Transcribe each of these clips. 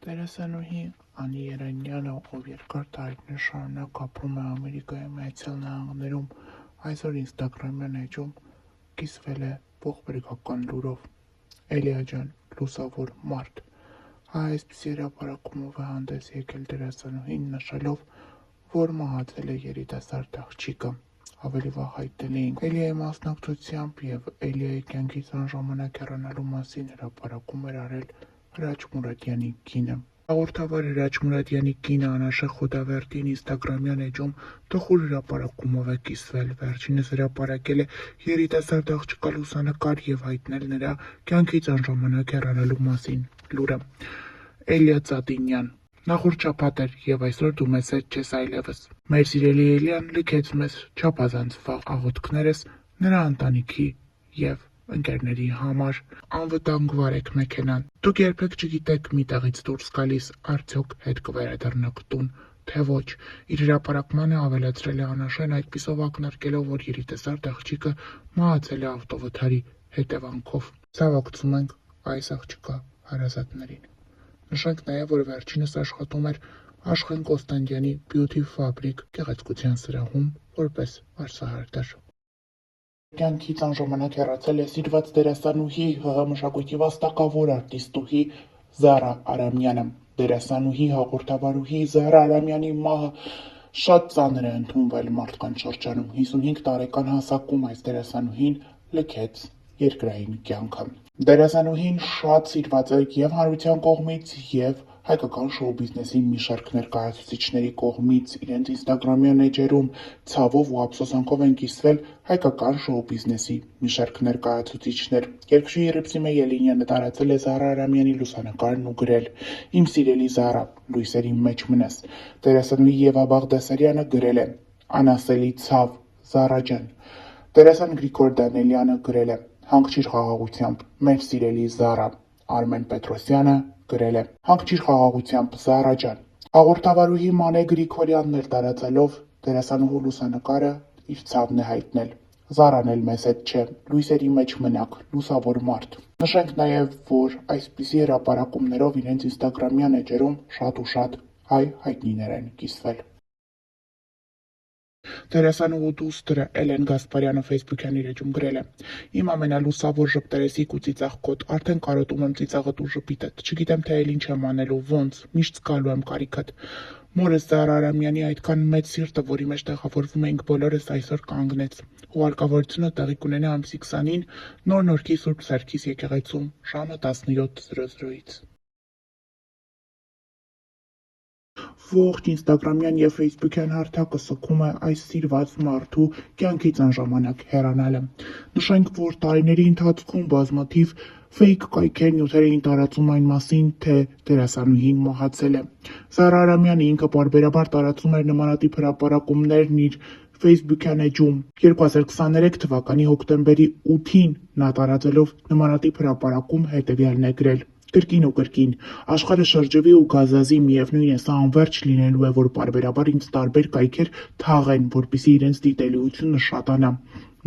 Դերասանուհի Անի Երանյանը, ով երկար տարիներ շարունակ ապրում է Ամերիկայի Միացյալ Նահանգներում, այսօր ինստագրամյան էջում կիսվել է ողբերգական լուրով. «Էլիա ջան, լուսավոր մարդ»։ Այսպիսի հրապարակումով է հանդես եկել դերասանուհին, նշելով, որ մահացել է երիտասարդ աղջիկը։ Ավելի վաղ հայտնել էինք Էլիայի մասնակցությամբ և Էլիայի կյանքից անժամանակ հեռանալու մասին հրապարակում էր արել Հրաչ Մուրադյանի կինը։ Հաղորդավար Հրաչ Մուրադյանի կինը Անաշեղ Խոդավերդին ինստագրամյան էջում տխուր հրապարակումով է կիսվել։ Վերջինս հրապարակել է երիտասարդ աղջկա լուսանկար և հայտնել նրա կյանքից անժամանակ հեռանալու մասին լուրը։ Էլիա Ծատինյան: Նախորդ շաբաթ էր, և այսօր դու մեզ հետ չես այլևս։ Մեր սիրելի Էլիան լքեց մեզ չափազանց վաղ աղոթքներս նրա ընտանիքի և ընկերների համար։ Անվտանգ վարեք մեքենան։ Դուք երբեք չգիտեք մի տեղից դուրս գալիս արդյոք հետ կվերադառնաք տուն, թե ոչ։ Իր հրապարակմանը ավելացրել է Անաշեն, այդպիսով ակնարկելով, որ երիտասարդ աղջիկը մահացել է ավտովթարի հետևանքով։ Ցավակցում ենք այս աղջկա հարազատներին։ Նշենք նաև, որ վերջինս աշխատում էր Աշխեն Կոստանդյանի Բյութի Ֆաբրիկ գեղեցկության սրահում որպես վարսահարդար։ Կյանքից անժամանակ հեռացել է սիրված դերասանուհի, ՀՀ մշակույթի վաստակավոր արտիստուհի Զարա Արամյանը։ Դերասանուհի, հաղորդավարուհի Զարա Արամյանի մահը շատ ծանր է ընդունվել մարդկանց շրջանում։ 55 տարեկան հասակում այս դերասանուհին լքեց երկրային կյանքը։ Դերասանուհին շատ սիրված է և հանրության կողմից, և հայկական շոու բիզնեսի մի շարք ներկայացուցիչների կողմից։ Իրենց ինստագրամյան էջերում ցավով ու ափսոսանքով են կիսվել հայկական շոու բիզնեսի մի շարք ներկայացուցիչներ։ Երգչուհի Ռիփսիմե Ելինյանը տարածել է Զարա Արամյանի լուսանկարն ու գրել. «Իմ սիրելի Զարա, լույսերի մեջ մնաս»։ Դերասանուհի Եվա Բաղդասարյանը գրել է. «Անասելի ցավ, Զարա ջան»։ Դերասան Գրիգոր Դանելյանը գրել է. «Հանգչիր խաղաղությամբ, մեր սիրելի Զարա»։ Արմեն Պետրոսյանը գրել է. «Հանգչիր խաղաղությամբ, Զարա ջան»։ Հաղորդավարուհի Մանե Գրիգորյանն էլ տարածելով դերասանուհու լուսանկարը իր ցավն է հայտնել. «Զարան էլ մեզ հետ չէ, լույսերի մեջ մնաք, լուսավոր մարդ»։ Նշենք նաև, որ այսպիսի հրապարակումներով իրենց ինստագրամյան էջերում շատ ու շատ հայ հայտնիներ են կիսվել։ Դերասանուհու դուստրը Էլեն Գասպարյանը ֆեյսբուքյան իր էջում գրել է. «Իմ ամենալուսավոր ժպտերեսիկ ու ծիծաղ կոտ, արդեն կարոտում եմ ծիծաղդ ու ժպիտդ, չգիտեմ թե էլ ինչ եմ անելու, ոնց, միշտ զգալու եմ կարիքդ։ Մորս Զարա Արամյանի այդքան մեծ սիրտը, որի մեջ տեղավորվում էինք բոլորս, այսօր կանգնեց։ Հուղարկավորությունը տեղի կունենա ամսի 20-ին Նոր Նորքի Սուրբ Սարգիս եկեղեցում ժամը 17:00-ից»։ Ողջ ինստագրամյան և ֆեյսբուքյան հարթակը սգում է այս սիրված մարդու կյանքից անժամանակ հեռանալը։ Նշենք, որ տարիների ընթացքում բազմաթիվ ֆեյք կայքեր նյութեր էին տարածում այն մասին, թե դերասանուհին մահացել է։ Զարա Արամյանը ինքը պարբերաբար տարածում էր նմանատիպ հրապարակումներն իր ֆեյսբուքյան էջում։ 2023 թվականի հոկտեմբերի 8-ին նա տարածելով նմանատիպ հրապարակում հետևյալն է գրել. «Կրկին ու կրկին, աշխարհը շրջվի ու գազազի, միևնույն է, սա անվերջ լինելու է, որ պարբերաբար ինձ տարբեր կայքեր թաղեն, որպեսզի իրենց դիտելիությունը շատանա։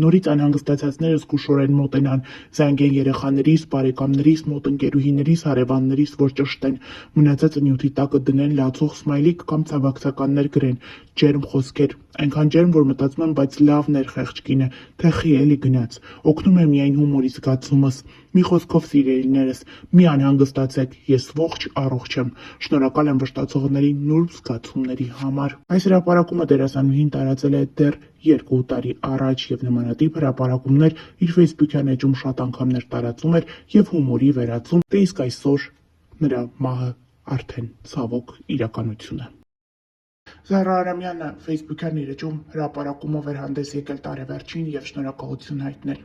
Նորից անհանգստացածները զգուշորեն մոտենան, զանգեն երեխաներիս, բարեկամներիս, մոտ ընկերուհիներիս, հարևաններիս, որ ճշտեն, մնացածը նյութի տակը դնեն, լացող սմայլիկ կամ ցավակցականներ գրեն, ջերմ խոսքեր, այնքան ջերմ, որ մտածում եմ, բայց լավ ներխեղճ կին է, թեխի էլի գնաց։ Օգնում է միայն հումորի զգացումս։ Մի խոսքով, սիրելիներս, մի անհանգստացեք, ես ողջ առողջ եմ։ Շնորհակալ եմ վշտացողների նուրբ զգացումների համար»։ Այս հրապարակումը դերասանուհին տարածել է դեռ 2 տարի առաջ, և նմանատիպ հրապարակումներ իր ֆեյսբուքյան էջում շատ անգամներ տարածում էր և հումորի վերածում, դե իսկ այսօր նրա մահը արդեն ցավոք իրականություն է։ Զարա Արամյանը ֆեյսբուքյան իր էջում հրապարակումով էր հանդես եկել տարեվերջին և շնորհակալություն հայտնել.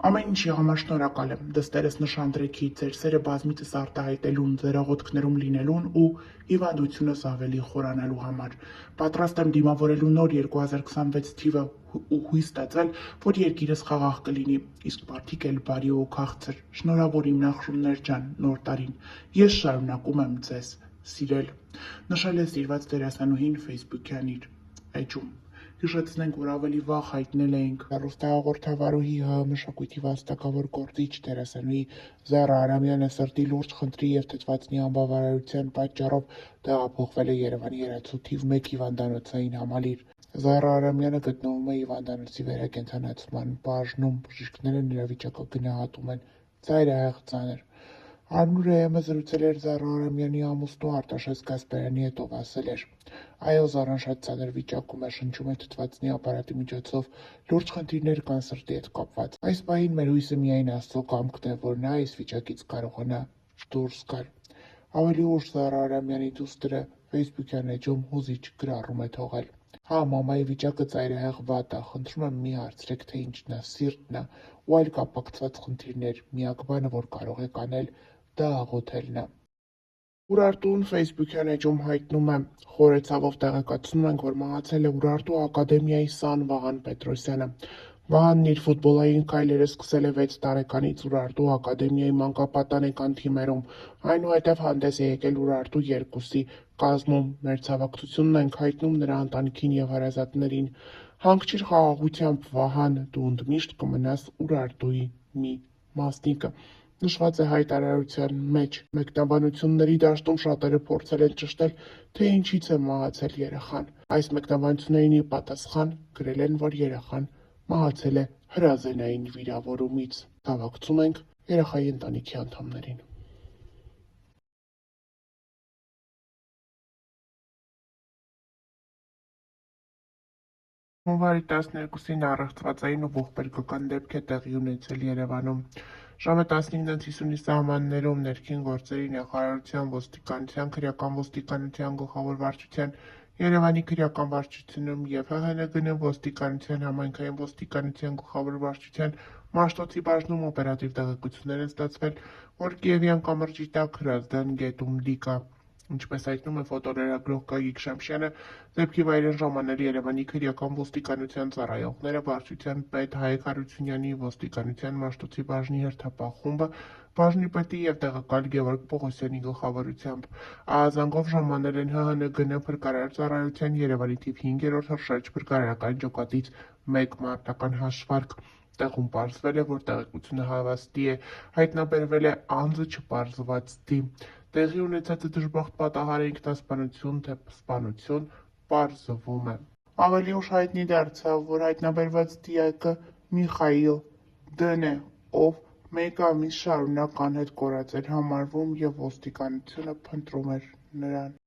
«Ամեն ինչի համար շնորհակալ եմ, դստերս նշանдрեքի, ձեր սերը բազմիցս արտահայտելուն, ձեր աղոթքներում լինելուն ու հիվանդությունս ավելի խորանալու համար։ Պատրաստ եմ դիմավորելու նոր 2026 թիվը ու հույս ստացել, որ երկիրս խաղաղ կլինի, իսկ մարդիկ էլ բարի ու քաղցր։ Շնորհավոր իմ նախշումներ ջան, նոր տարին։ Ես շարունակում եմ ձեզ սիրել», նշել է սիրված դերասանուհին ֆեյսբուքյան իր էջում։ Հիշեցնենք, որ ավելի վաղ հայտնել էինք հեռուստահաղորդավարուհի ՀՀ մշակույթի վաստակավոր գործիչ դերասանուհի Զարա Արամյանը սրտի լուրջ խնդրի և թթվածնի անբավարարության պատճառով տեղափոխվել է Երևանի Երացու թիվ 1 հիվանդանոցային համալիր։ Զարա Արամյանը գտնվում է հիվանդանոցի վերակենդանացման բաժնում, բժիշկները նրա վիճակը գնահատում են ծայրահեղ ծանր։ Արմնուր ԵՄ զրուցել էր Զարա Արամյանի ամուսնու Արտաշես Գասպարյանի հետ, ով ասել էր. «Այո, Զարան շատ ծանր վիճակում է, շնչում է թթվածնի ապարատի միջոցով, լուրջ խնդիրներ կան սրտի հետ կապված։ Այս պահին մեր հույսը միայն Աստծո կամքն է, որ նա այս վիճակից կարողանա դուրս գալ»։ Ավելի ուշ Զարա Արամյանի դուստրը ֆեյսբուքյան էջում հուզիչ գրառում է թողել. «Հա, մամայի վիճակը ծայրահեղ վատ ա, խնդրում եմ մի հարցրեք, թե ինչն ա, սիրտն ա ու այլ կապակցված խնդիրներ, միակ բանը, որ կարող եք անել, դա աղոթելն ա»։ Ուրարտուն ֆեյսբուքյան էջում հայտնում է. «Խորը ցավով տեղեկացնում ենք, որ մահացել է Ուրարտու ակադեմիայի սան Վահան Պետրոսյանը։ Վահանն իր ֆուտբոլային քայլերը սկսել է 6 տարեկանից Ուրարտու ակադեմիայի մանկապատանեկան թիմերում, այնուհետև հանդես է եկել Ուրարտու 2-ի կազմում։ Մեր ցավակցությունն ենք հայտնում նրա ընտանիքին և հարազատներին։ Հանգչիր խաղաղությամբ, Վահան, դու ընդմիշտ կմնաս Ուրարտուի մի մասնիկը», նշված է հայտարարության մեջ։ Մեկնաբանությունների դաշտում շատերը փորձել են ճշտել, թե ինչից է մահացել երեխան։ Այս մեկնաբանություններին ի պատասխան գրել են, որ երեխան մահացել է հրազենային վիրավորումից։ Ցավակցում ենք երեխայի ընտանիքի անդամներին։ Հունվարի 12-ին առեղծվածային ու ողբերգական դեպք է տեղի ունեցել Երևանում։ Ժամը 15:50-ի սահմաններում ներքին գործերի նախարարության, ոստիկանության, քրեական ոստիկանության գլխավոր վարչության, Երևանի քրեական վարչությունում և ՀՀՆԳՆ ոստիկանության, համայնքային ոստիկանության գլխավոր վարչության Մաշտոցի բաժնում օպերատիվ տեղեկություններ են ստացվել, որ Կիևյան կամրջի տակ Հրազդան գետում լիք կա։ Ինչպես հայտնում է ֆոտոլրագրող Գագիկ Շամշյանը, դեպքի վայր են ժամանել Երևանի քրեական ոստիկանության ծառայողները, վարչության պետ Հայկ Հարությունյանի, ոստիկանության Մաշտոցի բաժնի հերթապահ խումբը, բաժնի պետի և տեղակալ Գևորգ Պողոսյանի գլխավորությամբ։ Ահազանգով ժամանել են ՀՀՆԳՆ փրկարար ծառայության Երևանի թիվ 5-րդ հրշեջ փրկարարական ջոկատից 1 մարտական հաշվարկ։ Տեղում պարզվել է, որ տեղեկությունը հավաստի է, հայտնաբերվել է անձը չպարզված դիմ։ Տեղի ունեցածը դժբախտ պատահար է ինքնասպանություն, թե սպանություն, պարզվում է։ Ավելի ուշ հայտնի դարձավ, որ հայտնաբերված դիակը Միխայիլ Դ-ն է, ով 1 ամիս շարունակ անհետ կորած էր համարվում և ոստիկանությունը փնտրում էր նրան։